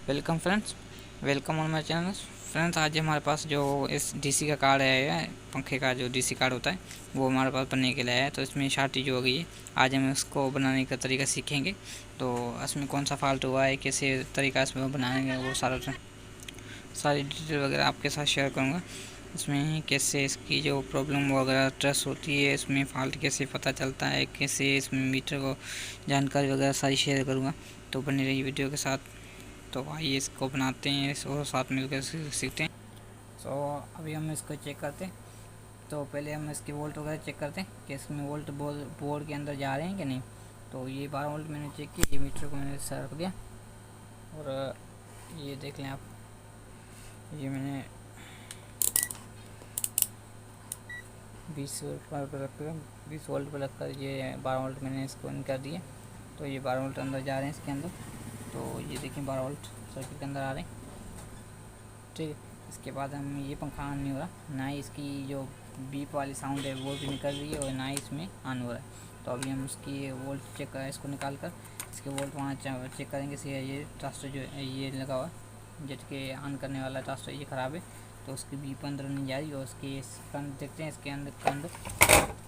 Welcome friends, welcome on my channel. Friends, आज हमारे पास जो इस डीसी का कार्ड है, पंखे का जो डीसी कार्ड होता है वो हमारे पास बनने के लिए है। तो इसमें शॉर्टेज हो गई है। आज हम इसको बनाने का तरीका सीखेंगे। तो इसमें कौन सा फॉल्ट हुआ है, कैसे तरीका इसमें बनाएंगे, वो सारी डिटेल वगैरह आपके साथ शेयर करूँगा। इसमें कैसे इसकी जो प्रॉब्लम वगैरह ट्रेस होती है, इसमें फॉल्ट कैसे पता चलता है, कैसे इसमें मीटर को जानकारी वगैरह सारी शेयर करूँगा। तो बनी रही वीडियो के साथ। तो आइए इसको बनाते हैं और साथ मिलकर सीखते हैं। तो अभी हम इसको चेक करते हैं। तो पहले हम इसके वोल्ट वगैरह चेक करते हैं कि इसमें वोल्ट बोर्ड के अंदर जा रहे हैं कि नहीं। तो ये 12 वोल्ट मैंने चेक किया, ये मीटर को मैंने सर रख दिया और ये देख लें आप, ये मैंने 20 वोल्ट पर रखकर 20 वोल्ट पर रखकर ये 12 वोल्ट मैंने इसको ऑन कर दिया। तो ये 12 वोल्ट अंदर जा रहे हैं इसके अंदर। तो ये देखिए 12 वोल्ट सर्किट के अंदर आ रहे हैं। ठीक है, इसके बाद हम ये पंखा ऑन नहीं हो रहा, ना ही इसकी जो बीप वाली साउंड है वो भी निकल रही है और ना ही इसमें ऑन हो रहा है। तो अभी हम इसकी वोल्ट चेक करें, इसको निकाल कर इसके वोल्ट वहाँ चेक करेंगे। ये ट्रांसटर जो ये लगा हुआ है, जेट के ऑन करने वाला ट्रांसटर, ये ख़राब है। तो उसकी बीप अंदर नहीं जा रही और उसकी करंट देखते हैं इसके अंदर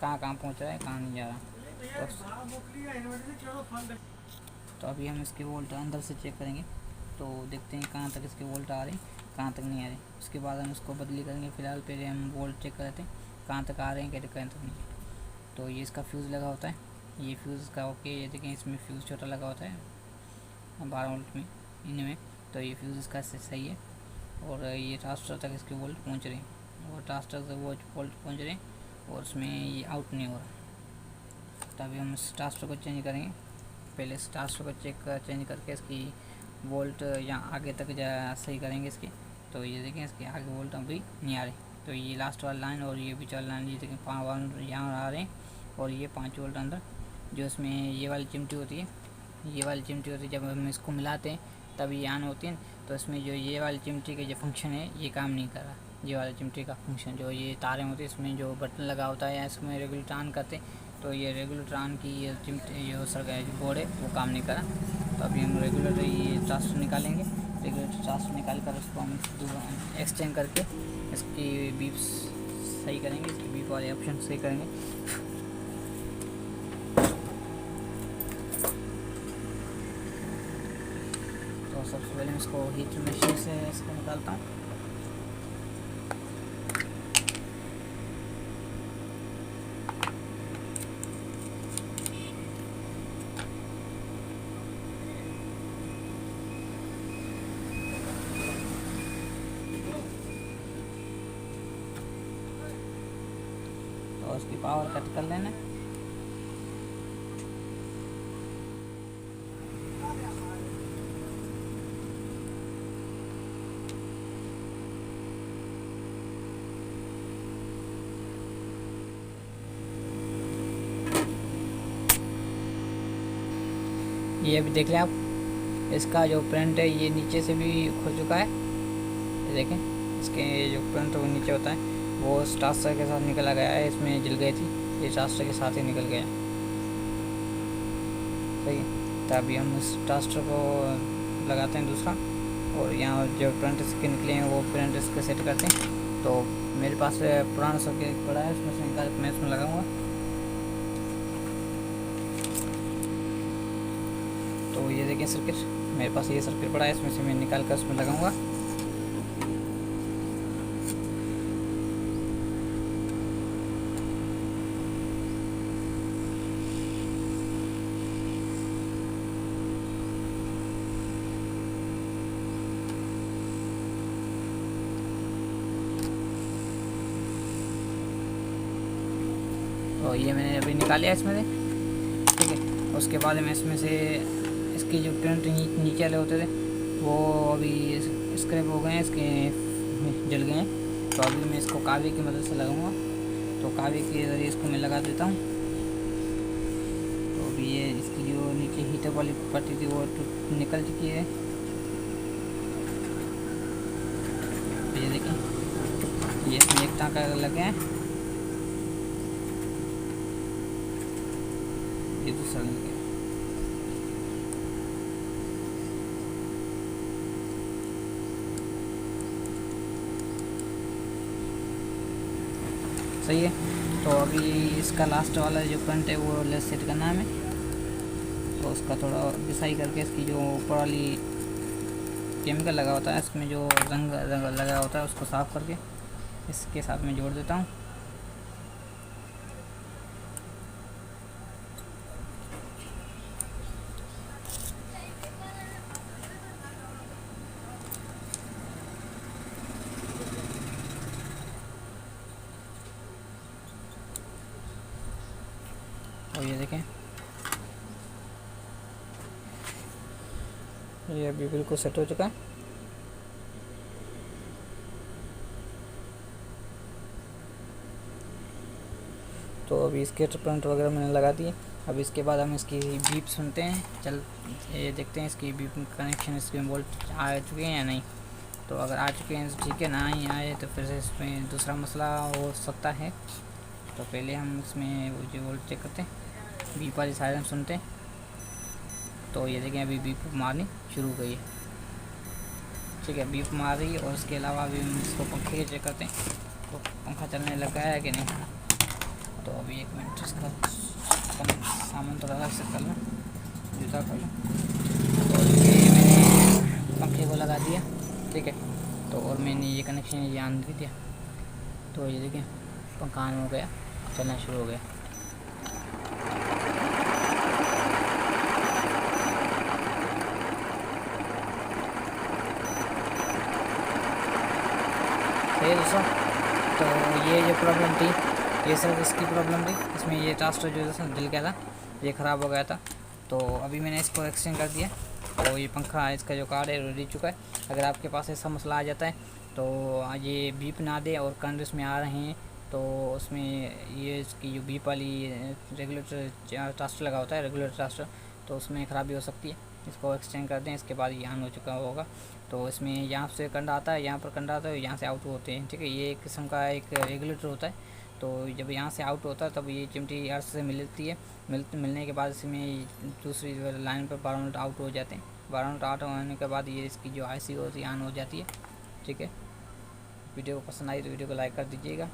कहाँ पहुँच रहा है, कहाँ नहीं जा रहा। तो अभी हम इसके वोल्ट अंदर से चेक करेंगे। तो देखते हैं कहाँ तक इसके वोल्ट आ रहे हैं, कहाँ तक नहीं आ रहे। उसके बाद हम इसको बदली करेंगे। फ़िलहाल पहले हम वोल्ट चेक करते हैं कहाँ तक आ रहे हैं, कहाँ तक नहीं। तो ये इसका फ्यूज़ लगा होता है, ये फ्यूज़ का ओके। ये देखें इसमें फ्यूज़ छोटा लगा होता है 12 वोल्ट में, इनमें। तो ये फ्यूज़ इसका सही है और ये ट्रांसटर तक इसके वोल्ट पहुँच रहे हैं और ट्रांसटर से वो वोल्ट पहुँच रहे हैं और उसमें ये आउट नहीं हो रहा। तो अभी हम इस ट्रांसटर को चेंज करेंगे। पहले इस ट्रांसटर को चेंज करके इसकी वोल्ट यहाँ आगे तक सही करेंगे इसके। तो ये देखें इसके आगे वोल्ट अभी नहीं आ रहे। तो ये लास्ट वाला लाइन और ये बीच वाला लाइन, ये देखें 5 वोल्ट यहाँ आ रहे हैं और ये 5 वोल्ट अंदर जो इसमें ये वाली चिमटी होती है, ये वाली चिमटी होती है। जब हम इसको मिलाते हैं तब ये ऑन होती है। तो इसमें जो ये वाली चिमटी का जो फंक्शन है ये काम नहीं कर रहा। ये वाली चिमटी का फंक्शन जो ये तारें होती है, इसमें जो बटन लगा होता है या इसमें रेगुलेटर ऑन करते हैं, तो ये रेगुलेटर ऑन की ये चिमटी जो बोर्ड है वो काम नहीं करा। तो अभी हम रेगुलेटर ये ट्रांसफर निकालेंगे। रेगुलेटर ट्रांसफर निकाल कर उसको हम एक्सचेंज करके इसकी बीप सही करेंगे, इसकी बीप वाले ऑप्शन सही करेंगे। तो सबसे पहले मैं इसको हीट मशीन से इसको निकालता हूँ। और उसकी पावर कट कर लेना। ये अभी देख लें आप, इसका जो प्रिंट है ये नीचे से भी खुल चुका है। ये देखें इसके जो प्रिंट वो नीचे होता है वो ट्रांसटर के साथ निकला गया है। इसमें जल गई थी, ये ट्रांसटर के साथ ही निकल गया। सही है। तो अभी हम इस ट्रांसटर को लगाते हैं दूसरा और यहाँ जो प्रिंट इसके निकले हैं वो प्रिंट इसके सेट करते हैं। तो मेरे पास पुराना सर्किट पड़ा है, उसमें से निकाल मैं इसमें लगाऊंगा। तो ये देखिए सर्किट, मेरे पास ये सर्किट पड़ा है, इसमें से मैं निकाल कर उसमें लगाऊंगा। तो ये मैंने अभी निकाल लिया इसमें से, ठीक है। उसके बाद मैं इसमें से इसकी जो प्रिंट नीचे वाले होते थे वो अभी स्क्रैप हो गए हैं, इसके जल गए हैं। तो अभी मैं इसको कावे की मदद से लगाऊंगा। तो कावे के ज़रिए इसको मैं लगा देता हूँ। तो अभी ये इसकी जो नीचे हीटर वाली पट्टी थी वो निकल चुकी है। तो ये देखें, ये इसमें एक टाँका लगे हैं, ये दूसरा लग गया। सही है। तो अभी इसका लास्ट वाला जो फ्रंट है वो लेस सेट करना है हमें, तो उसका थोड़ा डिसाइड करके इसकी जो ऊपर वाली केमिकल लगा होता है, इसमें जो रंग लगा होता है उसको साफ़ करके इसके साथ में जोड़ देता हूँ। और ये देखें, ये अभी बिल्कुल सेट हो चुका है। तो अभी इसके प्रिंट वगैरह मैंने लगा दिए। अब इसके बाद हम इसकी बीप सुनते हैं, चल ये देखते हैं इसकी बीप कनेक्शन इसमें वोल्ट आ चुके हैं या नहीं। तो अगर आ चुके हैं तो ठीक है, ना ही आए तो फिर इसमें दूसरा मसला हो सकता है। तो पहले हम इसमें वो जो वोल्ट चेक करते हैं, बीप वाली साइड हम सुनते हैं। तो ये देखें अभी बीप मारनी शुरू हो गई है, ठीक है, बीप मार रही है। और उसके अलावा अभी हम इसको पंखे के चेक करते हैं, तो पंखा चलने लगा है कि नहीं। तो अभी एक मिनट इसका सामान थोड़ा अलग से कर लूँ, जूता कर लूँ। और ये मैंने पंखे को लगा दिया, ठीक है। तो और मैंने ये कनेक्शन ये ऑन कर दिया। तो ये देखें पंखा ऑन हो गया, चलना शुरू हो गया। सही है दोस्तों। तो ये जो प्रॉब्लम थी ये सिर्फ इसकी प्रॉब्लम थी, इसमें ये ट्रांसफर जो जल गया था, ये ख़राब हो गया था। तो अभी मैंने इसको एक्सचेंज कर दिया। तो ये पंखा इसका जो कार्ड है रेडी चुका है। अगर आपके पास ऐसा मसला आ जाता है तो ये बीप ना दे और करंट इसमें आ रहे हैं, तो उसमें ये इसकी जो बीप वाली रेगुलेटर ट्रांसफर लगा होता है, रेगुलेटर ट्रांसफर, तो उसमें ख़राबी हो सकती है। इसको एक्सचेंज कर दें, इसके बाद ये ऑन हो चुका होगा। तो इसमें यहाँ से करंट आता है, यहाँ पर करंट आता है, यहाँ से आउट होते हैं, ठीक है। ये एक किस्म का एक रेगुलेटर होता है। तो जब यहाँ से आउट होता है तब ये चिमटी अर्थ से मिलती है, मिलने के बाद इसमें दूसरी लाइन पर 12 वोल्ट आउट हो जाते हैं। 12 वोल्ट आउट होने के बाद ये इसकी जो आईसी होती है ऑन हो जाती है, ठीक है। वीडियो को पसंद आई तो वीडियो को लाइक कर दीजिएगा।